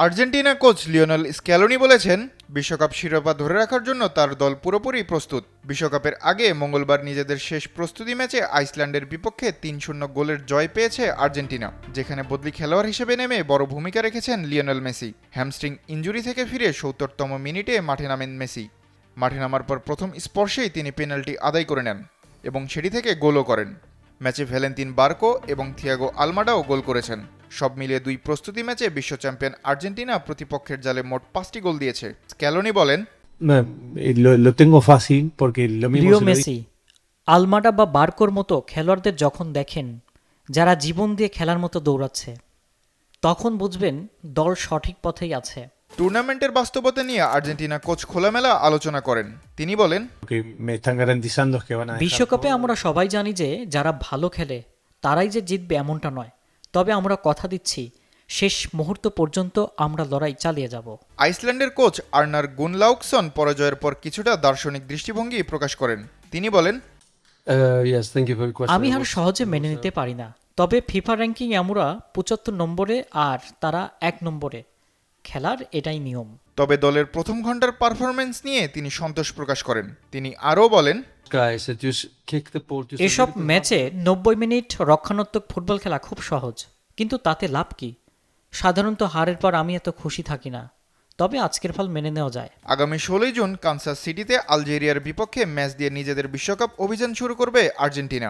Argentina coach Lionel Scaloni বলেছেন, বিশ্বকাপ শিরোপা ধরে রাখার জন্য তার দল পুরোপুরি প্রস্তুত। বিশ্বকাপের আগে মঙ্গলবার নিজেদের শেষ প্রস্তুতি ম্যাচে আইসল্যান্ডের বিপক্ষে ৩-০ গোলের জয় পেয়েছে আর্জেন্টিনা, যেখানে বদলি খেলোয়াড় হিসেবে নেমে বড় ভূমিকা রেখেছেন লিওনেল মেসি। হ্যামস্ট্রিং ইনজুরি থেকে ফিরে ৭০তম মিনিটে মাঠে নামেন মেসি। মাঠে নামার পর প্রথম স্পর্শেই তিনি পেনাল্টি আদায় করে নেন এবং সেটি থেকে গোলও করেন। ম্যাচে ভ্যালেন্তিন বার্কো এবং থিয়াগো আলমাডাও গোল করেছেন। সব মিলিয়ে দুই প্রস্তুতি ম্যাচে বিশ্ব চ্যাম্পিয়ন আর্জেন্টিনা প্রতিপক্ষের জালে মোট 5টি গোল দিয়েছে। স্ক্যালোনি বলেন, lo tengo fácil porque lo mismo লিও se lo মেসি, আলমাডা বা বার্কোর মতো খেলোয়াড়দের যখন দেখেন যারা জীবন দিয়ে খেলার মতো দৌড়াচ্ছে, তখন বুঝবেন দল সঠিক পথেই আছে। টুর্নামেন্টের বাস্তবতা নিয়ে আর্জেন্টিনা কোচ খোলামেলা আলোচনা করেন। তিনি বলেন, que me están garantizando es que van a dejar বিশ্বকাপে todo. আমরা সবাই জানি যে যারা ভালো খেলে তারাই যে জিতবে এমনটা নয়, তবে আমরা কথা দিচ্ছি শেষ মুহূর্ত পর্যন্ত আমরা লড়াই চালিয়ে যাব। আইসল্যান্ডের কোচ আর্নার গুনলাউকসন পরাজয়ের পর কিছুটা দার্শনিক দৃষ্টিভঙ্গি প্রকাশ করেন। তিনি বলেন, Yes, thank you for your question. আমি আর সহজে মেনে নিতে পারি না, তবে ফিফা র্যাঙ্কিং আমরা ৭৫ নম্বরে আর তারা ১ নম্বরে। খেলার এটাই নিয়ম। তবে দলের প্রথম ঘন্টার পারফরম্যান্স নিয়ে তিনি সন্তোষ প্রকাশ করেন। তিনি আরও বলেন, Guys, that you kick the ball. Just a এসব little bit ম্যাচে ৯০ মিনিট রক্ষণাত্মক ফুটবল খেলা খুব সহজ, কিন্তু তাতে লাভ কি? সাধারণত হারের পর আমি এত খুশি থাকি না, তবে আজকের ফল মেনে নেওয়া যায়। আগামী ১৬ জুন কানসাস সিটিতে আলজেরিয়ার বিপক্ষে ম্যাচ দিয়ে নিজেদের বিশ্বকাপ অভিযান শুরু করবে আর্জেন্টিনা।